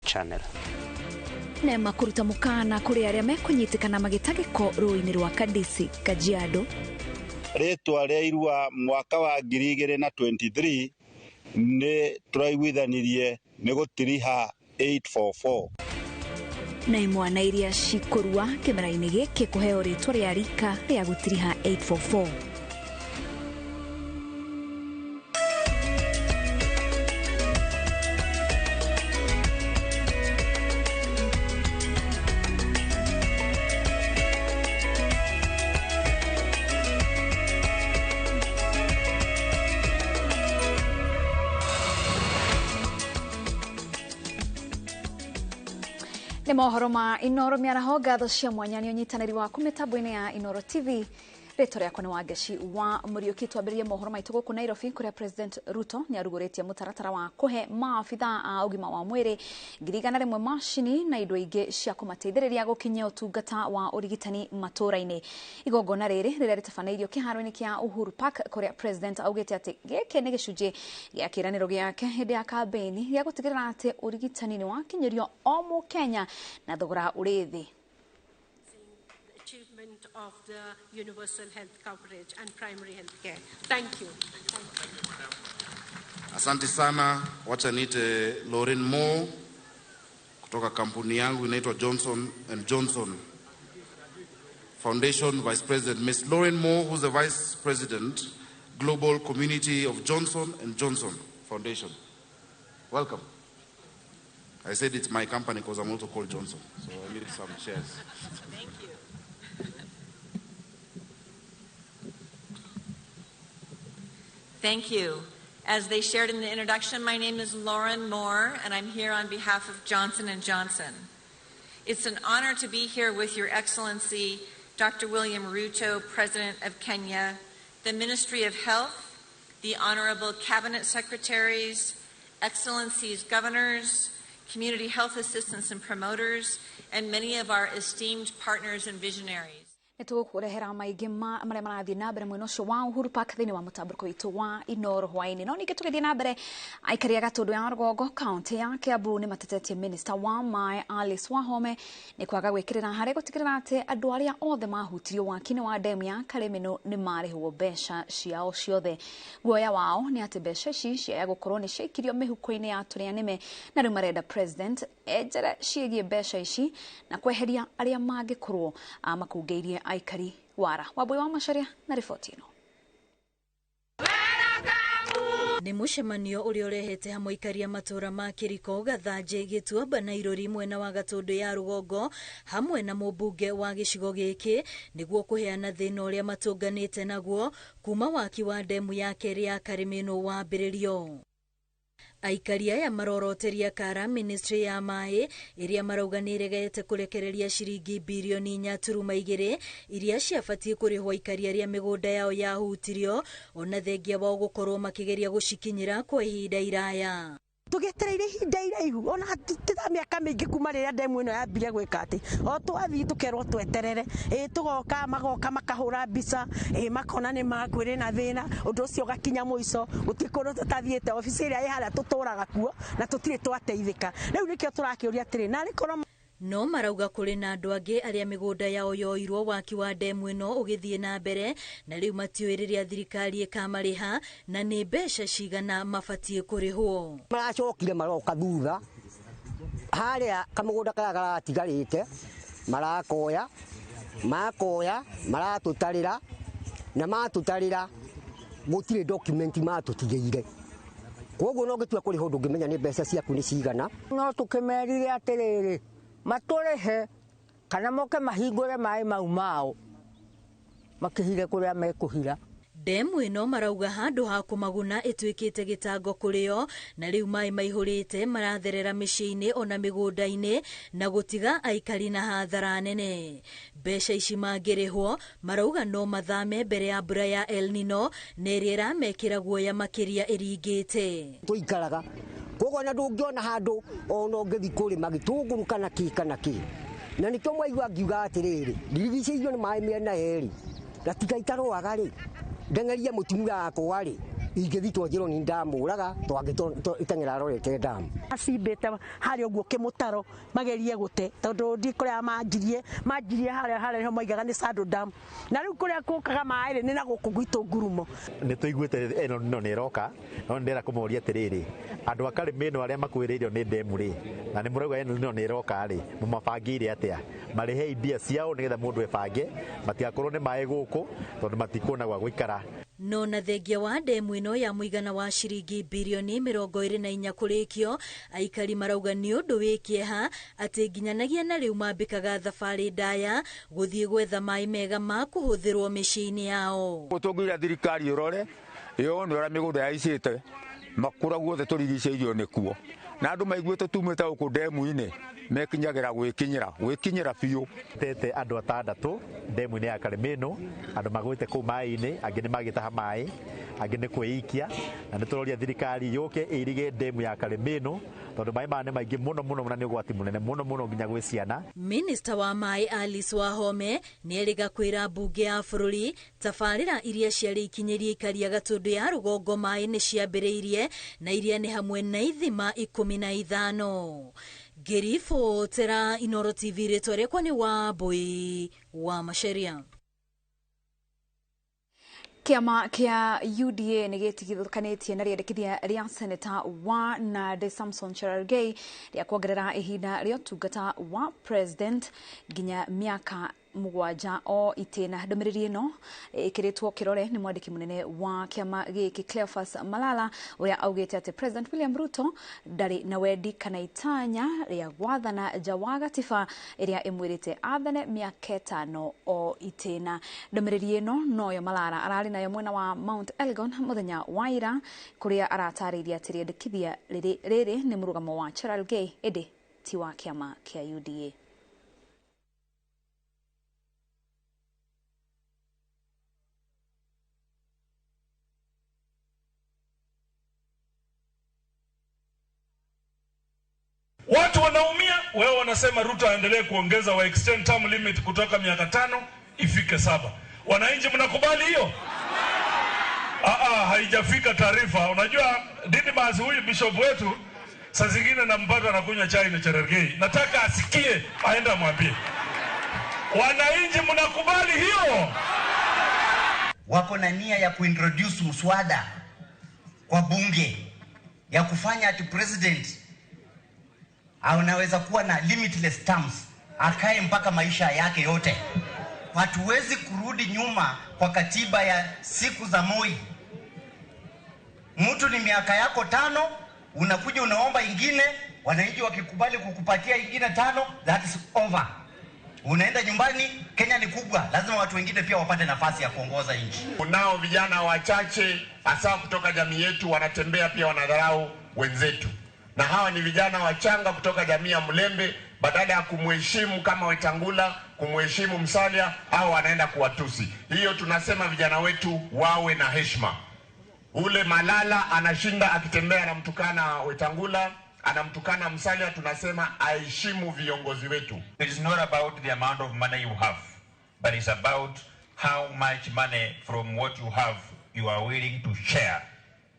channel. Nema kuruta mukana kuri aria mekunyitikana magitagiko ruini rwa Kadisi Kajiado. Ritwa ria irua mwaka wa 2023 ne turaiguithanirie ne gutiriha 844. Na imwana iria cikurua kimera-ini giki kuheo ritwa ria rika ria gutiriha 844. Ni mohoro ma Inoro miaraho gatho cia mwanya ni unyitaniri wa mitambo-ini ya Inoro TV. Rĩtwa rĩakwa nĩ Wangeci wa Mũriũki. Twambĩrĩrie mohoro maitũ gũkũ Nairobi kũrĩa President Ruto nĩ arugũrĩtie mũtaratara wa kũhe maabitha a ũgima wa mwĩrĩ 100,000 macini na indo ingĩ cia kũmateithĩrĩria gũkinyia ũtungata wa ũrigitani matũũra-inĩ. Igongona rĩrĩ rĩrĩa rĩtabanĩirio kĩharo-inĩ kĩa Uhuru Park kũrĩa President augĩte atĩ gĩkĩ nĩ gĩcunjĩ gĩa kĩĩranĩro gĩake hĩndĩ ya kambĩini gĩa gũtigĩrĩra atĩ ũrigitani nĩ wakinyĩrio o Mũkenya na thogora ũrĩ thĩ. Of the universal health coverage and primary health care. Thank you. Asante sana. Wacha niite Lauren Moore kutoka kampuni yangu inaitwa Johnson & Johnson Foundation, Vice President Miss Lauren Moore, who's the Vice President Global Community of Johnson & Johnson Foundation. Welcome. I said it's my company because I'm also called Johnson, so I need some shares. Thank you. Thank you. As they shared in the introduction, my name is Lauren Moore, and I'm here on behalf of Johnson & Johnson. It's an honor to be here with Your Excellency, Dr. William Ruto, President of Kenya, the Ministry of Health, the Honorable Cabinet Secretaries, Excellencies Governors, Community Health Assistants and Promoters, and many of our esteemed partners and visionaries. Nitukurehera maingi maria marathii na mbere mwena ucio wa Uhuru Park thiini wa mutambuko witu wa Inoro hwaini. No ningi tugithii na mbere aikari a Gatundu ya Rugongo kaunti ya Kiambu ni matetetie Minister wa Mai Alice Wahome ni kwaga gwikirira hari gutigirira ati andu aria othe mahutirio wakini wa demu ya Karimino ni marihwo mbeca ciao ciothe. Guoya wao ni ati mbeca ici cia gukorwo ni ciaikirio mihuko-ini ya turia nime na riu marenda President ejere ciigie mbeca ici na kweheria aria mangikorwo makungeirie aikari wara. Wabui wa Macharia na riboti ino. Ni mucemanio uria urehete hamwe aikari a matura ma Kiriko, Gathaje, Gituamba na Irori mwena wa Gatundu ya Rugongo hamwe na mũmbunge wa gĩcigo gĩkĩ nĩguo kũheana thĩna ũrĩa matũnganĩte naguo kuma waki wa demu ya kerĩ ya Karimino wambĩrĩrio. Aikari aya maroroteria kara Ministry ya Mai iria marauga niregete kurekereria ciringi bilioni 4.2 iria ciabatie kurihwo aikari aria migunda yao yahutirio ona thengia wao gukorwo makigeria gucikinyira kwa ihinda iraya. Tugetereire ihinda iraihu ona hatitha miaka mingi kuma riria demu ino yambire gwika ati o twathii tukerwo tweterere tugoka magoka makahura mbica makona ni makwire na thina undu ucio gakinya muico gutikorwo tutathiete ofisi iria ihara tuturaga kuo na tutire twateithika. Riu nikio turakiuria atiri na rikorwo no marauga kuri na andu angi aria migunda yao yoirwo waki wa demu ino ugithie na mbere na riu matiwiriria thirikari ikamariha na ni mbeca cigana mabatie kurihwo. Maracokire maroka thutha haria kamugunda kaya garatigarite marakoya maratutarira na matutarira gutire document matutigeire. Koguo no gitua kuri hondu ngimenya ni mbeca ciaku ni cigana. No tukimerire atiriri maturehe kana moke mahingure mai mau mao makihire kuria mekuhira. Demu ino marauga handu ha kumaguna itwikite gitango kurio na riu mai maihurite maratherera micii-ini ona migunda-ini na gutiga aikari na hathara nene. Mbeca ici mangirihwo marauga no mathame mbere ya mbura ya El Nino neria iramekira guoya makiria iringite. Tuikaraga koguo na ndungiona handu ono ngithi kurima gitunguru kana ki na nikio mwaigua ngiuga atiriri ndirigicĩirio ni mai miena eri gatiga itarwaga ri ndengeria mutumia wakwa ri ingithitwo njiro ni ndamuraga twangito itengera roreke ndamu acibite hari oguo kimutaro magerie gute tondu ndi kuria manjirie hari ho maigaga ni Sando Dam na riu kuria kukaga maire ni na guku gwitu ngurumo ni tuiguite eno no ni roka no ndera kumuria tiriri andu akari meno aria makwiririo ni ndemu ri na ni murauga eno no ni roka ri mumabangire atia marihe idia ciao nigetha mundu ebange matiakorwo ni mae guku tondu matikona gwa guikara. No na thengia wa ndemu ino ya muigana wa ciringi bilioni 24 kurikio aikari marauga ni undu wikieha ati nginyanagia na riu mambikaga thabari ndaya guthie gwetha mai mega ma kuhuthirwo miciini yao. Gutungira thirikari urore yone ora migutha yaicite makura guothe turigiceirio nikuo na andu maiguite tumite guku ndemu-ini mekinyagira gwikinyira biu tete andu atandatu ndemu-ini ya Karimino andu magwite ku mai-ini angi ni magitaha mai angi ni kwiikia na nituroria thirikari yuke irige ndemu ya Karimino tondu mai mane maingi muno na ni ugwati munene muno nginya gwi ciana. Minister wa mai Alice Wahome ni eriga kwira bunge ya bururi tafarira iria ciari ikinyirie ikaria gatundu ya rugongo mai ni ciambiriirie na iria ni hamwe na ithima 15. Gerifo tera Inoro TV retore kwani wa boy wa masheria. Kiama kia UDA nigitigithukanetie na riendekithia ria Senator wa Nade Samson Cherargei ria kuongerera ihinda ria tungata wa president nginya miaka mugwanja o itena. Ndomiriri ino ikiritwo kirore ni mwandiki munene wa kiama giki Cleophas Malala uria augite ati President William Ruto ndari na wendi kana itanya ria gwathana nja wa gatiba iria imwirite athane miaka 5 o itena. Ndomiriri ino noyo Malala arari nayo mwena wa Mount Elgon muthenya wa ira kuria aratariria ati riendekithia riri ni murugamo wa Cherargei edi ti wa kiama kia UDA. Watu wanaumia, wewe wanasema Ruto aendelee kuongeza wa extend term limit kutoka miaka 5 ifike 7. Wananchi mnakubali hiyo? Haijafika taarifa. Unajua Didmas huyu bishop wetu saa zingine nampata anakunywa chai na Cherargei. Nataka asikie aenda mwambie. Wananchi mnakubali hiyo? Wako na nia ya kuintroduce mswada kwa bunge ya kufanya ati president anaweza kuwa na limitless terms akae mpaka maisha yake yote. Hatuwezi kurudi nyuma kwa katiba ya siku za Moi. Mtu ni miaka yako 5 unakuja unaomba ingine, wananchi wakikubali kukupatia ingine 5, that is over. Unaenda nyumbani. Kenya ni kubwa, lazima watu wengine pia wapate nafasi ya kuongoza nchi. Kunao vijana wachache hasa kutoka jamii yetu wanatembea pia wanadharau wenzetu. Na hawa ni vijana wachanga kutoka jamii ya Mlembe, badala ya kumheshimu kama Wetangula, kumheshimu Musalia, au wanaenda kuwatusi. Hiyo tunasema vijana wetu wawe na heshima. Ule Malala anashinda akitembea anamtukana Wetangula, anamtukana Musalia, tunasema aheshimu viongozi wetu. It is not about the amount of money you have, but it's about how much money from what you have you are willing to share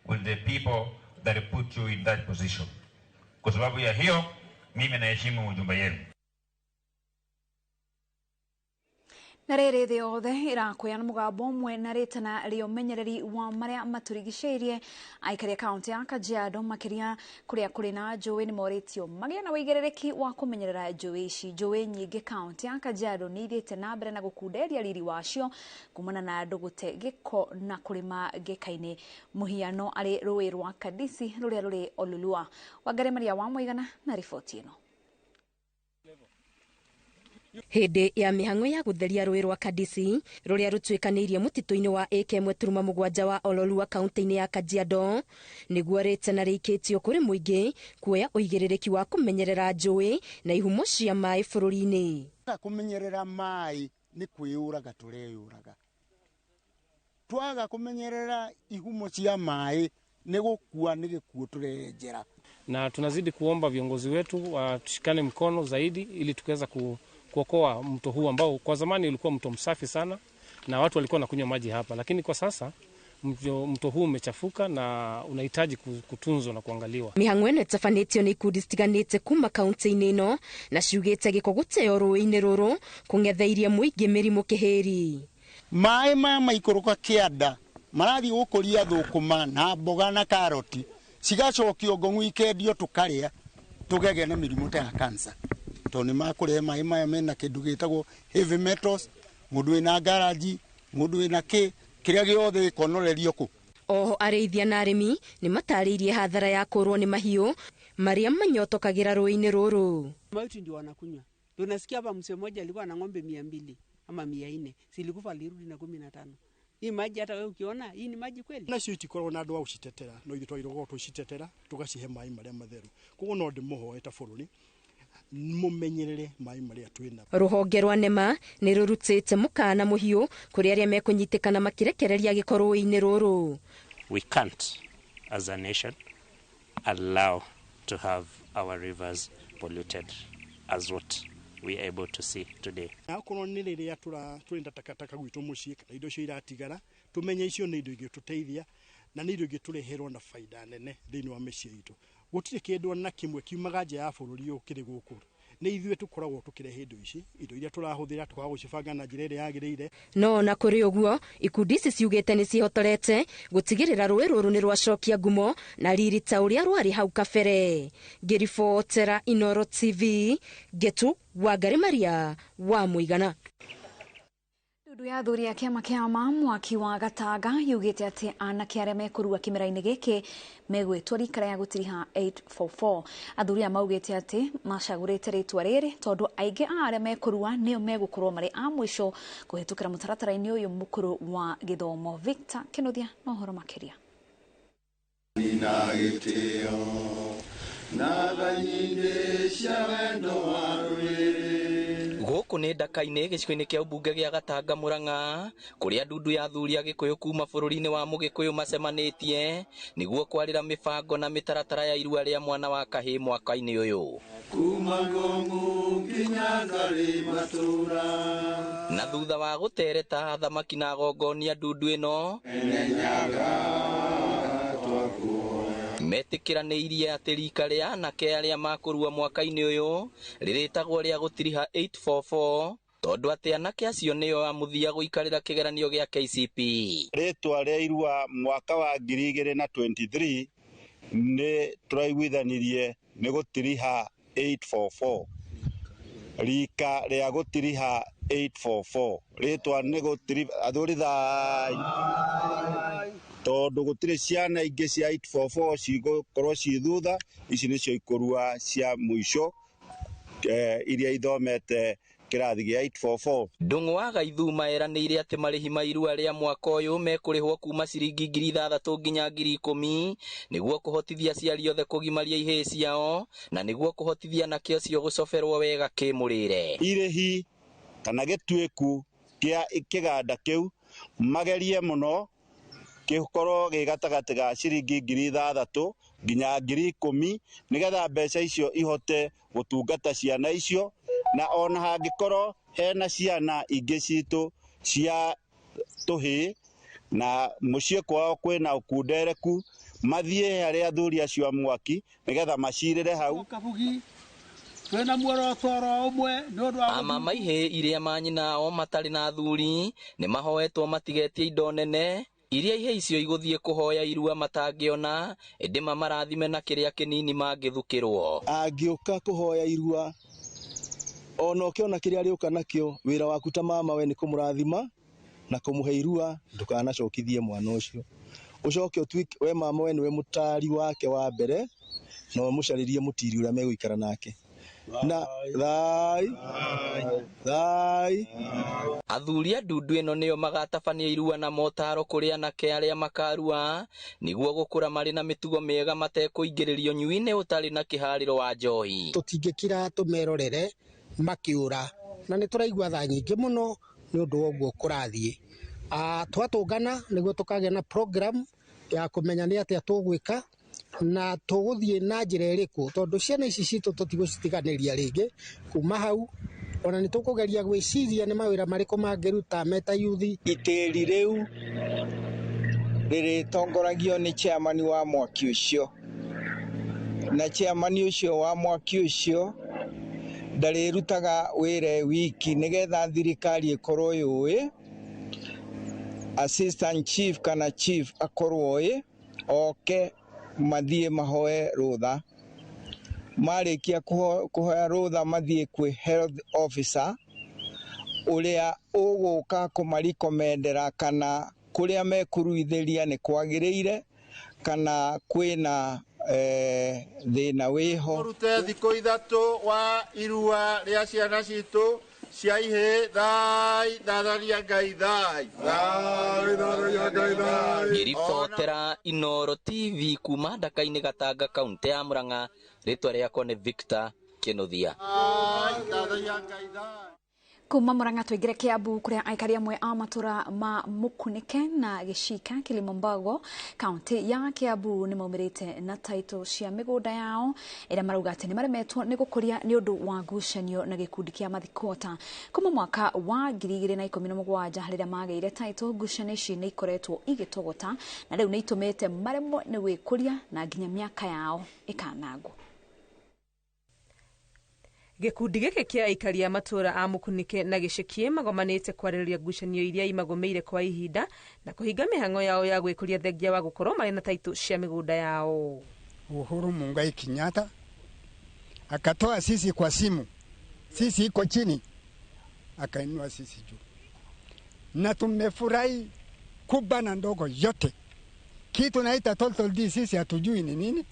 with the people that put you in that position. Kwa sababu ya hiyo mimi naheshimu ujumbe yenu. Na riri thi othe irakwiyana mugambo umwe na ritana rio menyereri wa maria maturigiceirie aikari kaunti ya Kajiado makiria kuria kuri na njui ni moritio magia na wigerereki wa kumenyerera njui ici. Njui nyingi kaunti ya Kajiado ni ithite na mbere na gukunderia riri wacio kumana na andu gute giko na kurima gikaini muhiano ari rui rwa Kadisi ruria ruri Olulua. Wangari Maria wa Muigana na riboti ino. Hindi ya mihang'o ya gutheria rũĩ rwa Kadisi ruria rutwikanirie mutito-ini wa eka 1.7 wa Ololua kaunti-ini ya Kajiado niguo ritana rikitio kuri muingi kuoya uigirereki wa kumenyerera njũĩ na ihumo cia mai bururi-ini. Kumenyerera mai ni kwiyuraga tureyuraga, twaga kumenyerera ihumo cia mai ni gukua ni gikuo turenjera, na tunazidi kuomba viongozi wetu watushikane mkono zaidi ili tukaweza kuokoa mto huu ambao kwa zamani ulikuwa mto msafi sana na watu walikuwa wanakunywa maji hapa, lakini kwa sasa mto huu umechafuka na unahitaji kutunzwa na kuangaliwa. Mihang'o ĩno ĩtabanĩtio nĩ ikundi citiganĩte kuma kaunti-inĩ ĩno na ciugĩte gĩko gũteo rũĩ-inĩ rũrũ kũng'etheirie mũingĩ mĩrimũ kĩhĩri. Maĩ maya maikũrũka kĩanda marathiĩ gũkũria thũkũma na mboga na karoti cigacokio ngong'u ikendio tũkarĩa tũgege na mĩrimũ ta ya cancer. Tondũ nĩ makũrehe maĩ maya mena kĩndũ gĩtagwo heavy metals, mũndũ wĩna ngaraji, mũndũ wĩna kĩrĩa gĩothe gĩkonorerio kũ. Oho arĩithia na arĩmi nĩ matarĩirie hathara ya kũrwo nĩ mahiũ marĩa manyotokagĩra rũĩ-inĩ rũrũ. Mauti ndio wanakunywa. Tunasikia hapa mzee mmoja alikuwa na ng'ombe 200 ama 400, silikufa alirudi na 15. Hii maji hata wewe ukiona hii ni maji kweli? Na cio itikorwo na andũ a gũcitetera no ithuĩ twagĩrĩirwo tũcitetera tũgacihe maĩ marĩa matheru. Koguo no ndĩmũhoe ta bũrũri mumenyerere maĩ marĩa twĩna. Rũhonge rwa NEMA nĩ rũrutĩte mũkana mũhiũ kũrĩ arĩa mekũnyitĩkana makĩrekereria gĩko rũĩ-inĩ rũrũ. We can't as a nation allow to have our rivers polluted as what we are able to see today. Na kono nĩ rĩrĩa tũrenda takataka gwitũ mũciĩ kana indo cio iratigara tumenye icio nĩ indo ingĩtũteithia na nĩ indo ingĩtũreherwo na faida nene thĩinĩ wa mĩciĩ itũ. Gũtirĩ kĩndũ na kĩmwe kiumaga nja ya bũrũri ũyũ kĩrĩ gũkũ. Nĩ ithuĩ tũkoragwo tũkĩrehe indo ici, indo iria tũrahũthĩra tũkaga gũcibanga na njĩra ĩrĩa yagĩrĩire. No na kũrĩ ũguo ikundi ici ciugĩte nĩ cihotorete gũtigĩrĩra rũĩ rũrũ nĩ rwacokia ngumo na riri ta ũrĩa rwarĩ hau kabere. Ngĩribotera Inooro TV, Getu Wangari Maria wa Mũigana. Ndudu ya athuri a kĩama kĩa mwaki wa Gatanga yugĩte atĩ anake arĩa mekũrua kĩmera-inĩ gĩkĩ megwĩtwo rikara ya gũtiriha 844. Athuri aya maugĩte atĩ macagũrĩte rĩtwa rĩrĩ tondũ aingĩ a arĩa mekũrua nĩo megũkorwo marĩ a mũico kũhetũkĩra mũtaratara-inĩ ũyũ mũkũrũ wa gĩthomo. Victor Kĩnuthia na ũhoro makĩria. Gũkũ nĩ ndaka-inĩ gĩcigo-inĩ kĩa ũmbunge gĩa Gatanga Mũrang'a kũrĩa ndundu ya athuri a Gĩkũyũ kuma bũrũri-inĩ wa Mũgĩkũyũ macemanĩtie nĩguo kwarĩra mĩbango na mĩtaratara ya irua rĩa mwana wa kahĩĩ mwaka-inĩ ũyũ. Kuma Ngong'u nginya Ngarĩ Matũra. Na thutha wa gũtereta thamaki na gongonia ndundu ĩno metĩkĩranĩirie atĩ rika rĩa anake arĩa makũrua mwaka-inĩ ũyũ rĩrĩtagwo rĩa gũtiriha 844 tondũ atĩ anake acio nĩo amũthia gũikarĩra kĩgeranio gĩa KCPE. Rĩtwa rĩa irua mwaka wa 2023 nĩ tũraiguithanirie nĩ gũtiriha 844. Rika rĩa gũtiriha 844 rĩtwa nĩ gũtiriha athuri thai tondũ gũtirĩ ciana ingĩ cia 844 cigũkorwo ci thutha. Ici nĩcio ikũrua cia mũico iria ithomete kĩrathi gĩa 844. Ndung'u wa Gaithuma eranĩire atĩ marĩhi ma irua rĩa mwaka ũyũ mekũrĩhwo kuma ciringi 6,000 nginya 10,000 nĩguo kũhotithia aciari othe kũgimaria ihĩĩ ciao na nĩguo kũhotithia anake acio gũcoberwo wega kĩmũrĩre. Irĩhi kana gĩtuĩku kĩa kĩganda kĩu magerie mũno gĩkorwo gĩ gatagatĩ ga ciringi 6,000 nginya 10,000 nĩgetha mbeca icio ihote gũtungata ciana icio, na ona hangĩkorwo hena ciana ingĩ citũ cia tũhĩĩ na mũciĩ kwao kwĩna ũkundereku mathiĩ harĩa athuri acio a mwaki nĩgetha macirĩre hau. Amama ihĩĩ iria manyina o matarĩ na athuri nĩ mahoetwo matigetie indo nene iria ihĩĩ icio igũthiĩ kũhoya irua matangĩona ĩndĩ mamarathime na kĩrĩa kĩnini mangĩthukĩrwo. Angĩũka kũhoya irua ona ũkĩona kĩrĩa arĩũka nakĩo, wĩra waku ta mama we nĩ kũmũrathima na kũmũhe irua, ndũkanacokithie mwana ũcio. Ũcoke ũtuĩke we mama we nĩwe mũtari wake wa mbere na ũmũcarĩrie mũtiri ũrĩa megũikara nake. Na thai athuri a ndundu ĩno nĩo magatabania irua na motaro kũrĩ anake arĩa makarua nĩguo gũkũra marĩ na mĩtugo mĩega matekũingĩrĩrio nyui-inĩ ũtarĩ na kĩharĩro wa njohi. Tũtingĩkira tũmerorere makĩũra na nĩ tũraigua tha nyingĩ mũno nĩ ũndũ wa ũguo kũrathiĩ. Twatũngana nĩguo tũkagĩa na program ya kũmenya nĩ atĩa tũgwĩka na tũgũthiĩ na njĩra ĩrĩkũ, tondũ ciana ici citũ tũtigũcitiganĩria rĩngĩ. Kuma hau ona nĩ tũkũgeria gwĩciria nĩ mawĩra marĩkũ mangĩruta meta yuthi. Itĩri rĩu rirĩtongoragio nĩ chairman wa mwaki ũcio, na chairman ũcio wa mwaki ũcio ndarĩrutaga wĩra wiki nĩgetha thirikari ĩkorwo yũĩ, assistant chief kana chief akorwo ĩ oke mathiĩ mahoe rũtha, marĩkia kũhoya rũtha mathiĩ kwĩ health officer ũrĩa ũgũka kũmarĩkomendera kana kũrĩa mekũruithĩria nĩ kwagĩrĩire kana kwĩna thĩna wĩho. Rute thikũ ithatũ wa irua rĩa ciana citũ cia ihĩ thai thatharia Ngai thai thatharia Ngai thai. Ngĩribotera Inooro TV kuma Ndaka-inĩ Gatanga, kaunti ya Murang'a, rĩtwa rĩakwa nĩ Victor Kĩnuthia. Kuma Murang'a tũingĩre Kiambu kuria aikari amwe a matura ma Mukunike na Gĩcika Kilimambogo kaunti ya Kiambu nĩ maumĩrĩte na title cia mĩgũnda yao ĩrĩa marauga atĩ nĩ maremetwo nĩ gũkũria nĩ ũndũ wa ngucanio na gĩkundi kĩa mathikota. Kuma mwaka wa 2017 rĩrĩa magĩire title, ngucanio ici nĩ ikoretwo igĩtogota na rĩu nĩ itũmĩte maremwo nĩ gwĩkũria na nginya mĩaka yao ĩkanangwo. Gĩkundi gĩkĩ kĩa aikari a matura a Mukunike na Gĩciki magomanĩte kwarĩrĩria ngucanio iria imagũmĩire kwa ihinda na kũhinga mĩhang'o yao ya gwĩkũria thengia wa gũkorwo marĩ na title cia mĩgũnda yao. Uhuru Muigai Kenyatta akatoa sisi kwa simu, sisi iko chini, akainua sisi juu, na tumefurahi kubwa na ndogo yote. Kitu naita total D sisi hatujui ni nini,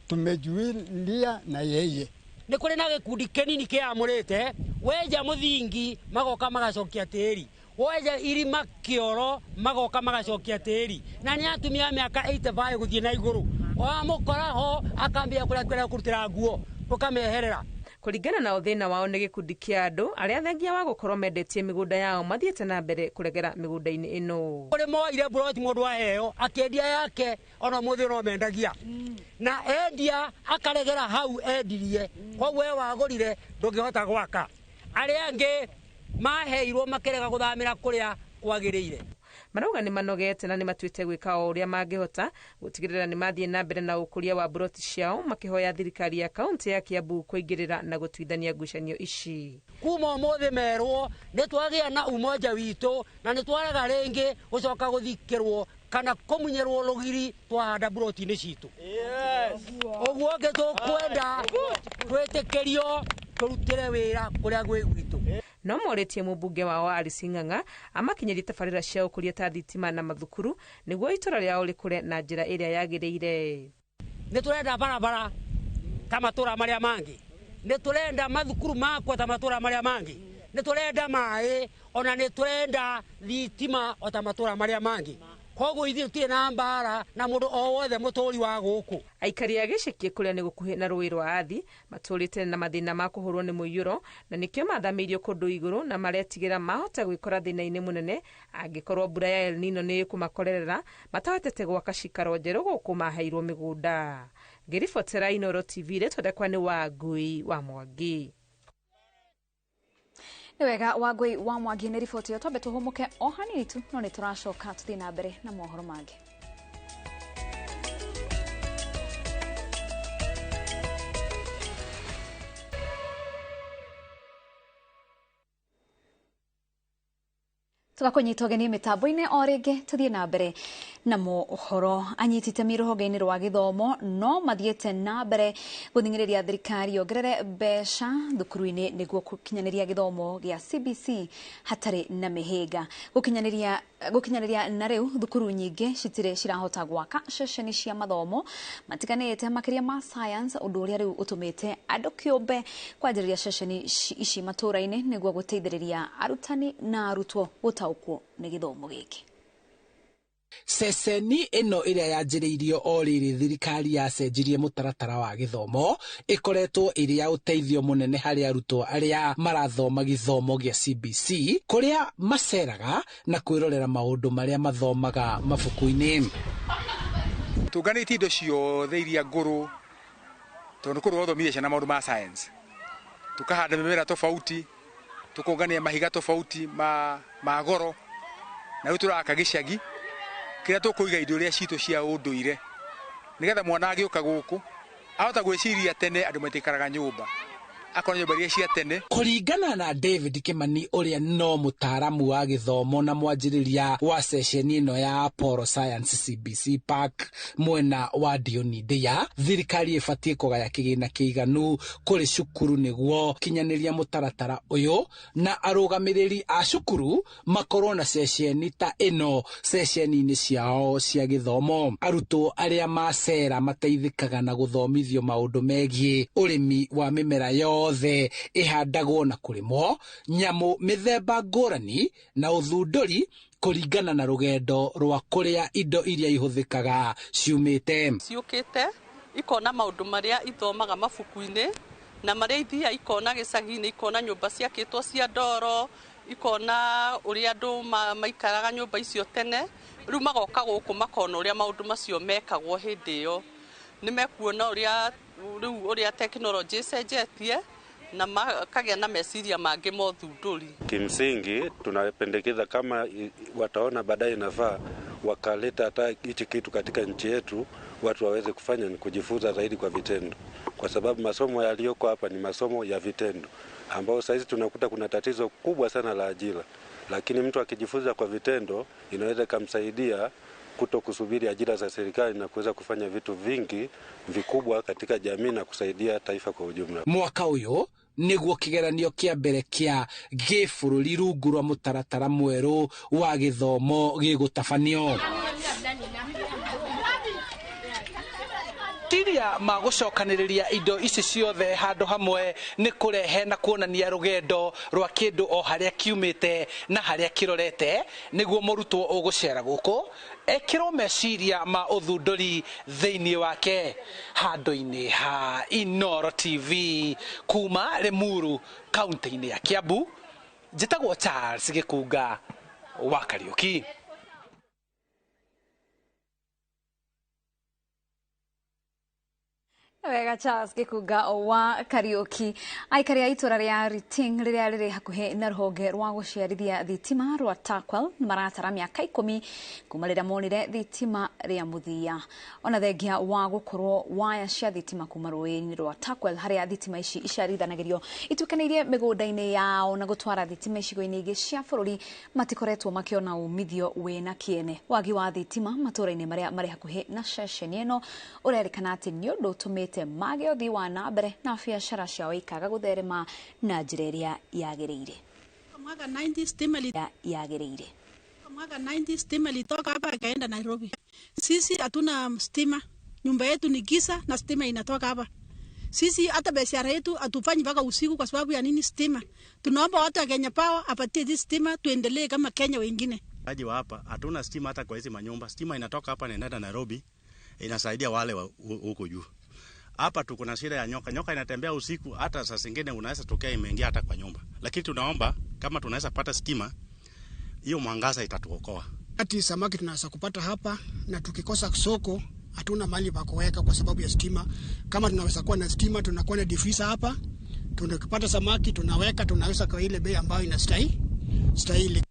tumejuilia na yeye. Nĩ kũrĩ na gĩkundi kĩnini kĩamũrĩte, wenja mũthingi magoka magacokia tĩri, wenja irima kĩoro magoka magacokia tĩri, na nĩ atumia mĩaka 85 gũthiĩ na igũrũ, wamũkora ho akambia kũrutĩra nguo ũkameherera. Kũringana na thĩna wao nĩ gĩkundi kĩa andũ arĩa thengia wa gũkorwo mendetie mĩgũnda yao mathiĩte na mbere kũregera mĩgũnda-inĩ ĩno. Kũrĩ moire buroti mũndũ aheo akĩendia yake ona mũthĩ no mendagia na endia akaregera hau endirie, koguo we wagũrire ndũngĩhota gwaka. Arĩa angĩ maheirwo makĩrega gũthamĩra kũrĩa kwagĩrĩire. Marauga nĩ manogete na nĩ matuĩte gwĩka o ũrĩa mangĩhota gũtigĩrĩra nĩ mathiĩ na mbere na ũkũria wa buroti ciao, makĩhoya thirikari ya kaunti ya Kiambu kũingĩrĩra na gũtuithania ngucanio ici. Kuma ũmũthĩ merwo nĩ twagĩa na umoja witũ na nĩ twarega rĩngĩ gũcoka gũthikĩrwo kana kũmunyerwo rũgiri twahanda buroti-inĩ citũ. Ũguo ũngĩ tũkwenda twĩtĩkĩrio tũrutĩre wĩra kũrĩa gwĩ gwitũ. No morĩtie mũmbunge wao Alice Ng'ang'a amakinyĩrie tabarĩra cia ũkũria ta thitima na mathukuru nĩguo itũra rĩao rĩkũre na njĩra ĩrĩa yagĩrĩire. Nĩ tũrenda barabara ta matũra marĩa mangĩ, nĩ tũrenda mathukuru makwa ta matũra marĩa mangĩ, nĩ tũrenda maĩ ona nĩ tũrenda thitima o ta matũra marĩa mangĩ. Koguo ithuĩ tũtirĩ na mbara na mũndũ o wothe mũtũri wa gũkũ. Aikari a Gĩciki kũrĩa nĩ gũkuhĩ na rũĩ rwa Athi matũrĩte na mathĩna ma kũhũrwo nĩ mũiyũro na nĩkĩo mathamĩirio kũndũ igũrũ na maretigĩra mahota gwĩkora thĩna-inĩ mũnene angĩkorwo mbura ya El Nino nĩ ĩkũmakorerera matahotete gwaka cikaro njerũ gũkũ maheirwo mĩgũnda. Ngĩribotera Inooro TV rĩtondekwa nĩ Wangui wa Mwangi. Nĩ wega Wangui wa Mwangi nĩ riboti yo twambe tũhũmũke o hanini tu no nĩ tũracoka tũthiĩ na mbere na mohoro mangĩ. Tũgakũnyita ũgeni mĩtambo-inĩ o rĩngĩ tũthiĩ na mbere na mohoro. Anyiti itemi rũhonge-inĩ rwa gĩthomo no mathiĩte na mbere gũthing'ĩrĩria thirikari yongerere mbeca thukuru-inĩ nĩguo gũkinyanĩria gĩthomo gĩa CBC hatarĩ na mĩhĩnga. Gũkinyanĩria na rĩu thukuru nyingĩ citirĩ cirahota gwaka ceceni cia mathomo matiganĩte makĩria ma science, ũndũ ũrĩa rĩu ũtũmĩte andũ kĩũmbe kwanjĩrĩria ceceni ici matũra-inĩ nĩguo gũteithĩrĩria arutani na arutwo gũtaũkwo nĩ gĩthomo gĩkĩ. Ceceni ĩno ĩrĩa yanjĩrĩirio o rĩrĩ thirikari yacenjirie mũtaratara wa gĩthomo ĩkoretwo ĩrĩ ya ũteithio mũnene harĩ arutwo arĩa marathoma gĩthomo gĩa CBC kũrĩa maceraga na kwĩrorera maũndũ marĩa mathomaga mabuku-inĩ. Tũnganĩtie indo ciothe iria ngũrũ tondũ kũrĩ gũthomithia ciana maũndũ ma science. Tukahanda mĩmera tofauti, tukongania mahiga tofauti ma goro na rĩu tũraka gĩcagi kira tukuiga indo ria citu cia unduire nigetha mwana agioka guku ahota gwiciria tene andu matikaraga nyumba akona nyumba ria cia tene. Kuringana na David Kimani uria no mutaaramu wa githomo na mwanjiriria wa session ino ya Apollo Science CBC Park mwena wa Dioni Ndia, thirikari ibatie kugaya kigina kiiganu kuri cukuru niguo kinyaniria mutaratara uyu na arugamiriri a cukuru makorwo na session ta ino session-ini ciao cia githomo. Arutwo aria macera mateithikaga na guthomithio maundu megie urimi wa mimera yothe ihandagwo na kurimwo nyamu mithemba ngurani na uthunduri kuringana na rugendo rwa kuria indo iria ihuthikaga ciumite. Ciukite ikona maundu maria ithomaga mabuku-ini na maria ithia ikona gicagi-ini ikona nyumba ciakitwo cia ndoro ikona uria andu maikaraga nyumba icio tene riu magoka guku makona uria maundu macio mekagwo hindi iyo nimekuona uria technology icenjetie na makagĩa na meciria mangi mothunduri. Kimsingi tunapendekeza kama wataona baadaye nafaa wakaleta hata hichi kitu katika nchi yetu, watu waweze kufanya ni kujifunza zaidi kwa vitendo, kwa sababu masomo yaliyoko hapa ni masomo ya vitendo ambao sasa tunakuta kuna tatizo kubwa sana la ajira, lakini mtu akijifunza kwa vitendo inaweza kumsaidia kuto kusubiri ajira za serikali na kuweza kufanya vitu vingi vikubwa katika jamii na kusaidia taifa kwa ujumla. Mwaka uyu niguo kigeranio kia mbere kia gĩbũrũri rungu rwa mutaratara mweru wa githomo gigutabanio. Tiria magucokaniriria indo ici ciothe handu hamwe ni kurehe na kuonania rugendo rwa kindu o haria kiumite na haria kirorete niguo murutwo ugucera guku ekirwo meciria ma uthunduri thiini wake. Handu-ini ha Inoro TV kuma Limuru kaunti-ini ya Kiambu, njitagwo Charles Gikunga wa Kariuki. Wega Charles Gikunga wa Kariuki. Aikari a itura ria Riting riria riri hakuhi na ruhonge rwa guciarithia thitima rwa Turkwel maratara miaka 10 kuma riria monire thitima ria muthia. Ona thengia wa gukorwo waya cia thitima kuma rũĩ-inĩ rwa Turkwel haria thitima ici iciarithanagirio itukanĩirie mĩgũnda-inĩ yao na gũtwara thitima icigo-inĩ ingĩ cia bũrũri matikoretwo makiona umithio wĩna kĩene. Wagi wa thitima matũra-inĩ maria marĩ hakuhi na ceceni ĩno ũrerĩkana atĩ nĩ ũndũ ũtũmĩte mage uthii wa nambere na biacara ciao ikaga gutherema na njĩra ĩrĩa yagĩrĩire. Mwaka 90 stima yagĩrĩire. Mwaka 90 stima ilitoka hapa ikaenda Nairobi. Sisi hatuna stima. Nyumba yetu ni giza na stima inatoka hapa. Sisi hata biashara yetu hatufanyi mpaka usiku kwa sababu ya nini? Stima. Tunaomba watu wa Kenya Power apatie hizi stima tuendelee kama Kenya wengine. Haji wa hapa hatuna stima hata kwa hizi manyumba. Stima inatoka hapa na inaenda Nairobi. Inasaidia wale huko juu. Hapa tuko na shida ya nyoka. Nyoka inatembea usiku, hata saa zingine unaweza tokea imeingia hata kwa nyumba. Lakini tunaomba kama tunaweza pata stima, hiyo mwangaza itatuokoa. Ati samaki tunaweza kupata hapa, na tukikosa soko hatuna mali pa kuweka kwa sababu ya stima. Kama tunaweza kuwa na stima, tunakuwa na diffuser hapa. Tunakipata samaki tunaweka, tunaweza kwa ile bei ambayo inastahili.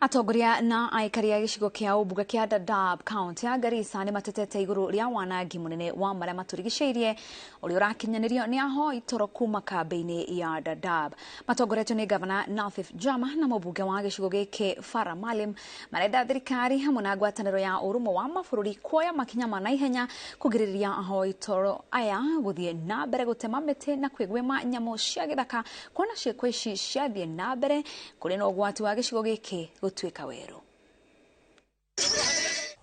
Atongoria na aikari a gicigo kia Ubuga kia Dadaab kaunti ya Garissa ni matetete iguru ria wanangi munene wa maria maturigiceirie uri urakinyanirio ni ahoi toro kuma kambi-ini ya Dadaab. Matongoretio ni gavana Nathif Jama na mubunge wa gicigo giki Farah Maalim marenda thirikari hamwe na ngwataniro ya urumo wa mabururi kuoya makinya ma naihenya kugiriria ahoi toro aya guthie na mbere gutema miti na kwigwima nyamo cia githaka kuona ciĩko ici ciathie na mbere kuri na ugwati wa gicigo giki gũtuĩka werũ.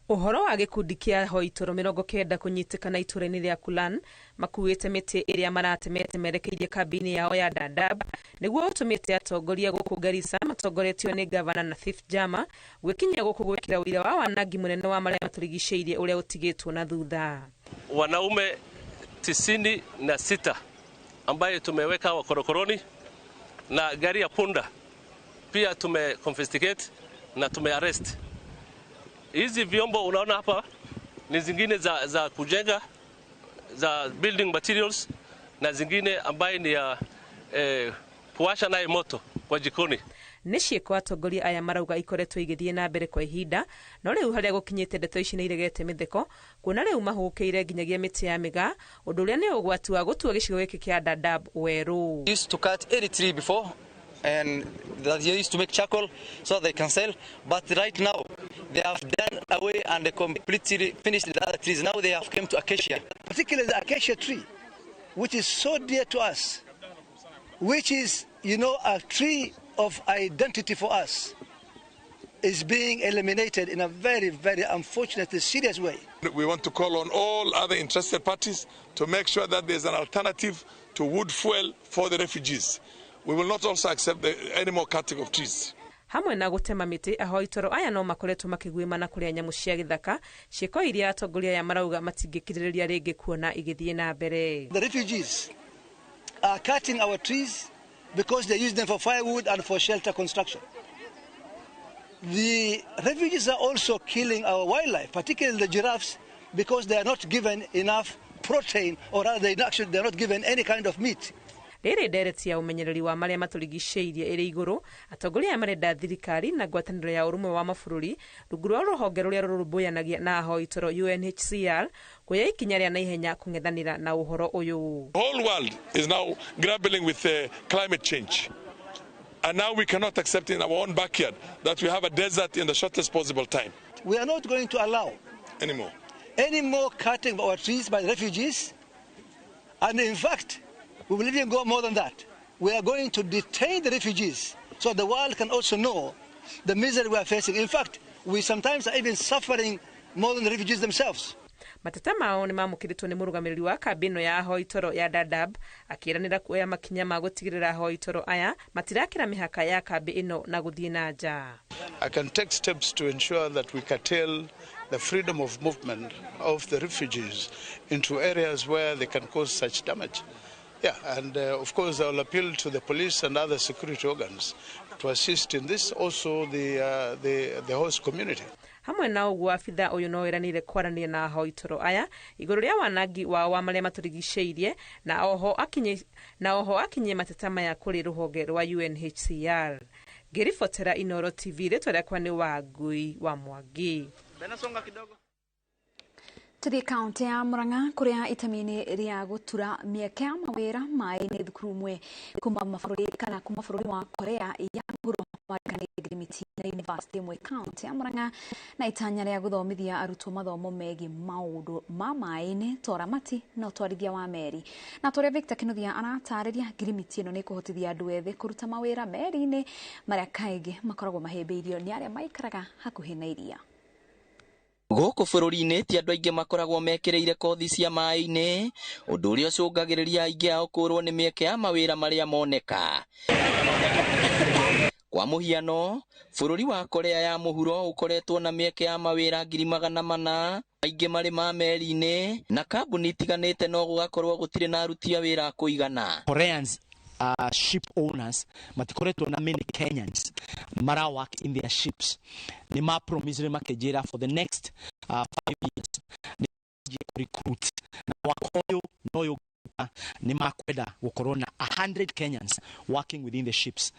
Uhoro wa gikundi kia ahoi toro 90 kunyitĩkana itũra-inĩ rĩa Kulan makuĩte mĩtĩ ĩrĩa maratemete merekeirie kambĩ-inĩ yao ya Dadaab nĩguo ũtũmĩte atongoria gũkũ Garissa matongoretio nĩ gavana Nathif Jama gwĩkinyia gũkũ gwĩkĩra ũira wa wanangi mũnene wa marĩa maturigiceirie ũrĩa ũtigĩtwo na thutha. Wanaume 96 ambaye tumeweka wakorokoroni na gari ya punda pia tumeconfiscate na tumearrest. Hizi vyombo unaona hapa ni zingine za kujenga, za building materials, na zingine ambaye ni ya kuwasha naye moto kwa jikoni. nĩ ciĩko atongoria aya marauga ikoretwo igĩthiĩ na mbere kwa ihinda, no rĩu harĩa gũkinyĩte ndeto ici nĩ iregete mĩtheko, kuona rĩu mahũkĩire nginyagia mĩtĩ ya mĩgaa, ũndũ ũrĩa nĩ ũgwati wa gũtua gĩcigo gĩkĩ kĩa Dadaab werũ. Used to cut any tree before and they used to make charcoal so they can sell, but right now they have done away and they completely finished the other trees. Now they have come to acacia, particularly the acacia tree, which is so dear to us, which is, a tree of identity for us, is being eliminated in a very, very unfortunate, serious way. We want to call on all other interested parties to make sure that there's an alternative to wood fuel for the refugees. We will not also accept any more cutting of trees. Hamwe na gũtema mĩtĩ, ahoi toro aya no makoretwo makĩguĩma na kũrĩa nyamũ cia gĩthaka, ciĩko iria atongoria aya marauga matingĩkirĩrĩria rĩngĩ kuona igĩthiĩ na mbere. The refugees are cutting our trees because they use them for firewood and for shelter construction. The refugees are also killing our wildlife, particularly the giraffes, because they are not given enough protein, or rather they are not given any kind of meat. Rĩrĩ ndereti ya ũmenyereri wa marĩa matũrigicĩirie ĩrĩ igũrũ, atongoria aya marenda thirikari na ngwatanĩro ya ũrũmwe wa mabũrũri rungu rwa rũhonge rũrĩa rũrũmbũyanagia na ahoi toro UNHCR kuoya ikinya rĩa naihenya kũng'ethanĩra na ũhoro ũyũ. The whole world is now grappling with climate change. And now we cannot accept in our own backyard that we have a desert in the shortest possible time. We are not going to allow any more cutting of our trees by refugees. And in fact, we will even go more than that. We are going to detain the refugees so the world can also know the misery we are facing. In fact, we sometimes are even suffering more than the refugees themselves. Mateta mao nĩ mamũkĩrĩtwo nĩ mũrũgamĩrĩri wa kambĩ ya ahoi toro ya Dadaab, akĩranĩra kuoya makinya ma gũtigĩrĩra ahoi toro aya matirakĩra mĩhaka ya kambĩ ĩno na gũthiĩ na nja. I can take steps to ensure that we curtail the freedom of movement of the refugees into areas where they can cause such damage. Yeah, and of course I will appeal to the police and other security organs to assist in this, also the host community. Hamwe na ũguo abitha ũyũ no eranĩire kwaranĩria na ahoi toro aya igũrũ rĩa wanangi wao wa marĩa matũrigicĩirie na oho akinye mateta maya kũrĩ rũhonge rwa UNHCR. Ngĩribotera Inooro TV, rĩtwa rĩakwa nĩ Wangui wa Mwangi. Tuthiĩ kaunti ya Murang'a kũrĩa itemi-inĩ rĩa gũtura mĩeke ya mawĩra maĩ-inĩ thukuru ũmwe kuma bũrũri wa Korea ya mũhuro marĩkanĩire ngirimiti na yunivasĩtĩ ĩmwe kaunti ya Murang'a na itanya rĩa gũthomithia arutwo mathomo megiĩ maũndũ ma maĩ-inĩ ta ũramati na ũtwarithia wa meri. Na tũrĩa Victor Kinuthia aratarĩria, ngirimiti ĩno nĩ kũhotithia andũ ethĩ kũruta mawĩra meri-inĩ marĩa kaingĩ makoragwo mahĩmbĩirio nĩ arĩa maikaraga hakuhĩ na iria. Gũkũ bũrũri-inĩ ti andũ aingĩ makoragwo mekĩrĩire kothi cia maĩ-inĩ, ũndũ ũrĩa ũcũngagĩrĩria aingĩ ao kũrwo nĩ mĩeke ya mawĩra marĩa moneka. Kwa mũhiano, bũrũri wa Korea ya mũhuro ũkoretwo na mĩeke ya mawĩra 400,000, aingĩ marĩ ma meri-inĩ, na kambuni itiganĩte no gũgakorwo gũtirĩ na aruti a wĩra kũigana. Koreans ship owners matikoretwo na many Kenyans mara work in their ships. Ni ma promise makejera for the next 5 years ni recruit na wakoyo noyo ni makwenda gukorwo na 100 Kenyans working within the ships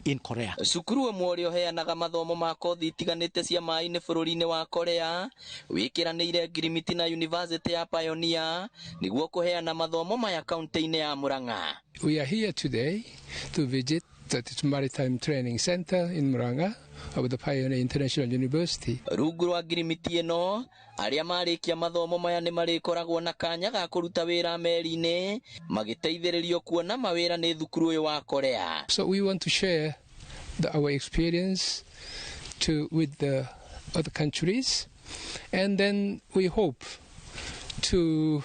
in Korea. Cukuru ũmwe ũrĩa ũheanaga mathomo ma kothi itiganĩte cia maĩ-inĩ bũrũri-inĩ wa Korea wĩkĩranĩire ngirimiti na University ya Pioneer nĩguo kũheana mathomo maya kaunti-inĩ ya Murang'a. We are here today to visit the Maritime Training Center in Murang'a of the Pioneer International University. Rungu rwa ngirimiti ĩno, arĩa marĩkia mathomo maya nĩ marĩkoragwo na kanya ga kũruta wĩra meri-inĩ magĩteithĩrĩrio kuona mawĩra nĩ thukuru ũyũ wa Korea. So we want to share our experience with the other countries, and then we hope to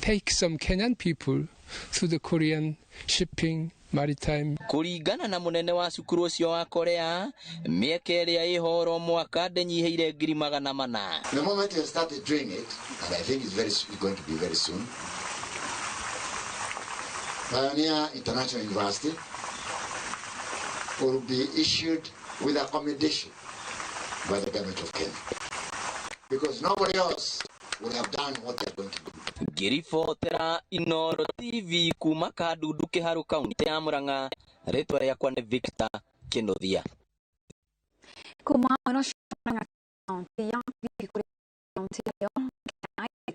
take some Kenyan people through the Korean shipping Maritime. Kũringana na mũnene wa cukuru ũcio wa Korea, mĩeke ĩrĩa ĩhoro mwaka ndĩnyihĩire 400,000. The moment you started doing it, and I think it's going to be very soon, Pioneer International University will be issued with accommodation by the government of Kenya, because nobody else will have done what they're going to do. Ngĩribotera Inooro TV kuma Kadundu Kĩharũ kaunti ya Murang'a, rĩtwa rĩakwa nĩ Victor Kinuthia. Kuma mwena shanga kaunti ya Kikuyu kaunti ya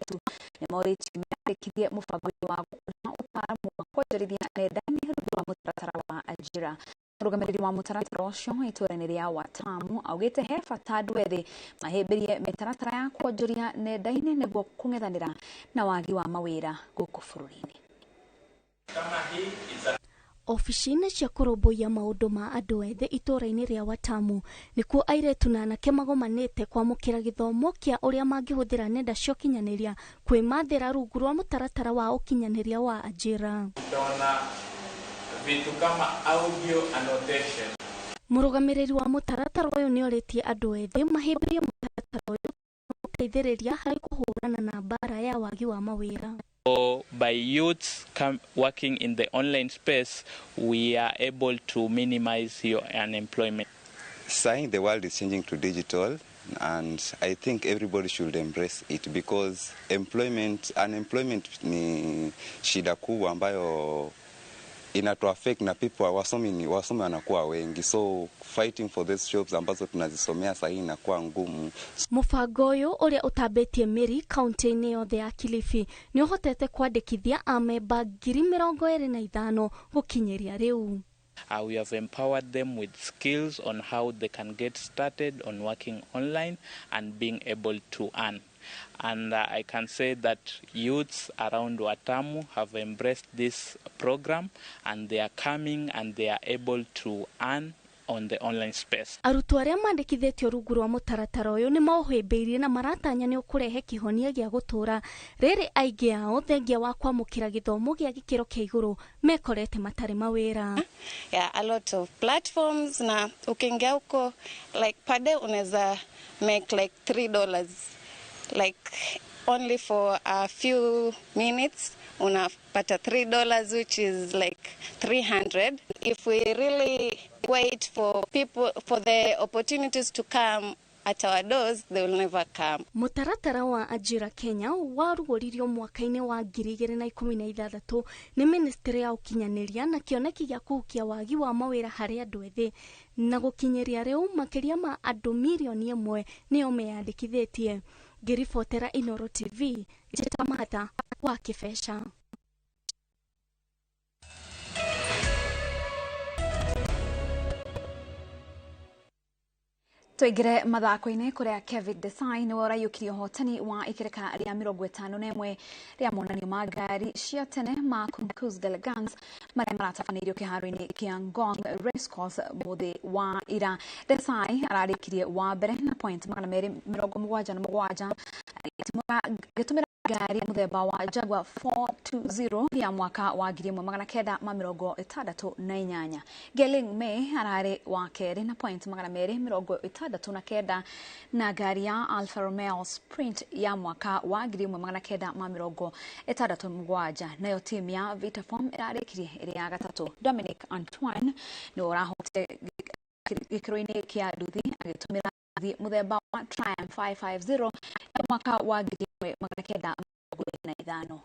tu ni moriti meandikithie mubango wa gukũria ũtaaramu wa kwonjorithia nenda-inĩ rungu rwa mũtaratara wa ajira. Mũrũgamĩrĩri wa mũtaratara ũcio itũũra-inĩ rĩa Watamu augĩte he bata andũ ethĩ mahĩmbĩrie mĩtaratara ya kwonjoria nenda-inĩ nĩguo kũng'ethanĩra na wagi wa mawĩra gũkũ bũrũri-inĩ. Ofici-inĩ cia kũrũmbũiya maũndũ ma andũ ethĩ itũũra-inĩ rĩa Watamu nĩkuo airĩtu na anake magomanĩte kwamũkĩra gĩthomo kĩa ũrĩa mangĩhũthĩra nenda cia ũkinyanĩria kwĩmathĩra rungu rwa mũtaratara wa ũkinyanĩria wa ajira. Vitu kama audio annotation. Mũrũgamĩrĩri wa mũtaratara ũyũ nĩorĩtie andũ ethĩ mahĩmbĩrie mũtaratara ũyũ gũteithĩrĩria harĩ kũhũrana na mbara ya wagi wa mawĩra. By youths working in the online space, we are able to minimize your unemployment. Saying the world is changing to digital, and I think everybody should embrace it because unemployment ni shida kubwa ambayo inatu affect na people wasomi wanakuwa wengi, so fighting for these jobs ambazo tunazisomea sasa inakuwa ngumu. Mũbango ũyũ ũrĩa ũtambĩtie mĩri kaunti-inĩ yothe ya Kilifi nĩ ũhotete kwandĩkithia amemba 25,000 gũkinyĩria rĩu. We have empowered them with skills on how they can get started on working online and being able to earn. And I can say that youths around Watamu have embraced this program and they are coming and they are able to earn on the online space. Arutwo arĩa mandĩkithĩtio rungu rwa mũtaratara ũyũ nĩ mauhĩmbĩirie na maratanya nĩ ũkũrehe kĩhonia gĩa gũtũra. Rĩrĩ aingĩ ao thengia wa kwamũkĩra gĩthomo gĩa gĩkĩro kĩa igũrũ mekorete matarĩ mawĩra. Yeah, a lot of platforms na ukiingia huko like per day unaweza make like $3. Like only for a few minutes unapata $3, which is like 300. If we really wait for people, for the opportunities to come at our doors, they will never come. Mũtaratara wa ajira Kenya warugũririo mwaka-inĩ wa 2016 nĩ Ministry ya Ũkinyanĩria na kĩoneki gĩa kũhukia wagi wa mawĩra harĩ andũ ethĩ, na gũkinyĩria rĩu makĩria ma andũ milioni 1 nĩo meyandĩkithĩtie. Ngĩribotera Inoro TV, Jeta Martha wa Kĩbesha. Tuigire mathako-inĩ kũrĩa Kevin Desai nĩwe ũraiyũkirie ũhotani wa ikereka rĩa 51 rĩa monanio ma ngari cia tene ma Concurs d'Elegance marĩa maratabanĩirio kĩharo-inĩ kĩa Ngong Racecourse mũthĩ wa ira. Desai ararĩkirie wa mbere na point 277 gĩtũmĩra ngari ya mũthemba wa Jaguar 420 ya mwaka wa 1968. Geling May ararĩ wa kerĩ na point 269 na ngari ya Alfa Romeo Sprint ya mwaka wa 1967. Nayo timu ya Vitaform ĩrarĩkirie ĩrĩ ya gatatũ. Dominic Antoine nĩ ũrahotire gĩkĩro-inĩ kĩa nduthi agĩtũmĩra mũthemba wa Triumph 550 ya mwaka wa 1945.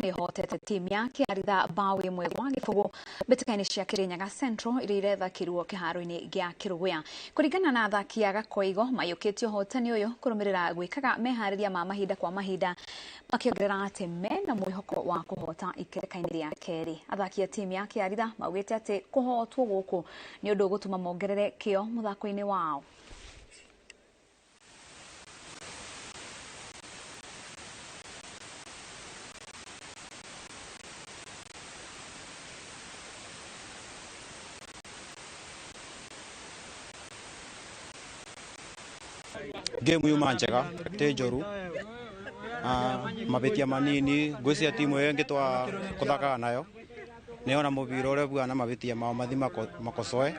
Nĩhotete timu yake aritha bao ĩmwe gwa gĩbũgũ mbĩtĩka-inĩ cia Kĩrĩnyaga Central iria irethakirwo kĩharo-inĩ gĩa Kĩrũgũya. Kũringana na athaki a Gakoigo mayũkĩtie ũhotani ũyũ kũrũmĩrĩra gwĩkaga meharĩria ma mahinda kwa mahinda, makĩongerera atĩ mena mwĩhoko wa kũhota ikereka-inĩ rĩa kerĩ. Athaki a timu ya Kĩaritha maugĩte atĩ kũhotwo gũkũ nĩ ũndũ ũgũtũma mongerere kĩo mũthako-inĩ wao. Game yuma njega tejoru mabetia manini gwĩcia timu ĩyo ngĩtwa kũthakaga nayo nĩona mũbira ũrĩa bwana mabetia mao mathi makosoe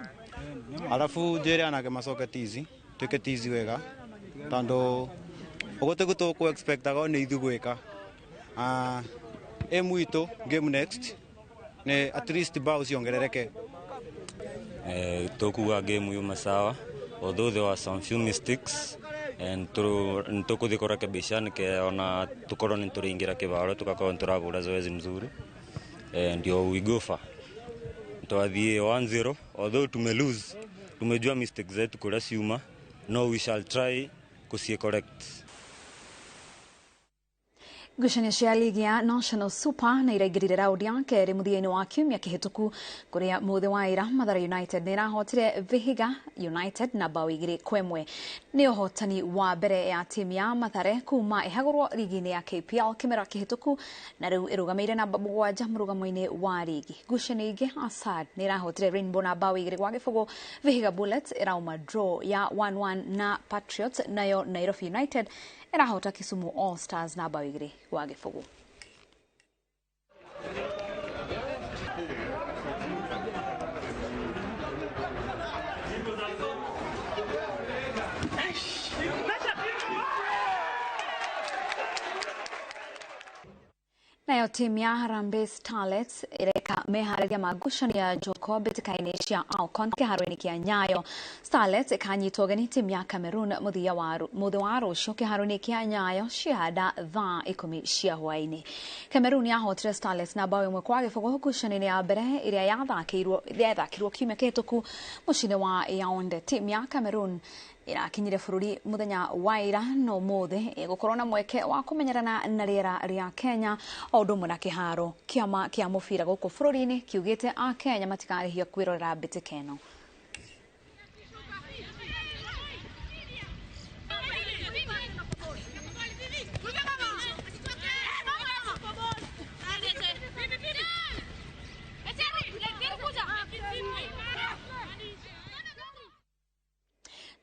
alafu njĩre anake macoke tizi twĩke tizi wega tondũ ũgũtĩ gũtũ expectaga nĩ ithu gwĩka emu itũ game next nĩ at least bao ciongerereke. Tũkuga game yuma sawa although there were some few mistakes, and tukuthikurekebisha nikeona tukorwo nituringira kibaro tugakorwo nturahura zoezi mzuri, and ndio we go far. Twathie 1-0, although tumelose, tumejua mistakes zetu kuria ciuma, no we shall try kusie correct. Ngucanio cia ligi ya National Super na iraingirire raundi ya keri muthiaini wa kiumia kihituku kuria muthi wa ira Mathare United nirahotire Vihiga United na bao 2-1. Ni uhotani wa mbere ya timu ya Mathare kuma ihagurwo ligi-ini ya KPL kimera kihituku na riu irugameire namba 7 murugamo-ini wa ligi. Ngucanio ingi Asad nirahotire Rainbow na bao 2-0. Vihiga Bullets irauma draw ya 1-1 na Patriots, nayo Nairobi United irahota Kisumu All Stars na bao 2-0. Nayo timu ya Harambee Starlets ireka meharĩria ma ngucanio ya njoko mbĩtĩka-inĩ cia Alcon kĩharo-inĩ kĩa Nyayo. Starlets ĩkanyitwo ũgeni timu ya Cameroon muthi wa rũciũ kĩharo-inĩ kĩa Nyayo ciahanda thaa 10 cia hwaĩ-inĩ. Cameroon yahotire Starlets na bao 1-0 ngucanio-inĩ ya mbere ĩrĩa yathakirwo kiumia kĩhĩtũku mũciĩ-inĩ wa Yaounde. Timu ya Cameroon irakinyire bururi muthenya wa ira no muthi igukorwo na mweke wa kumenyerana na riera ria Kenya o undu mwe na kiharo kiama kia mubira guku bururi-ini kiugite a Kenya matikarihia kwirorera mbitika ino.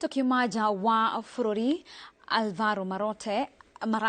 Tukiumaja wa bururi Alvaro Morata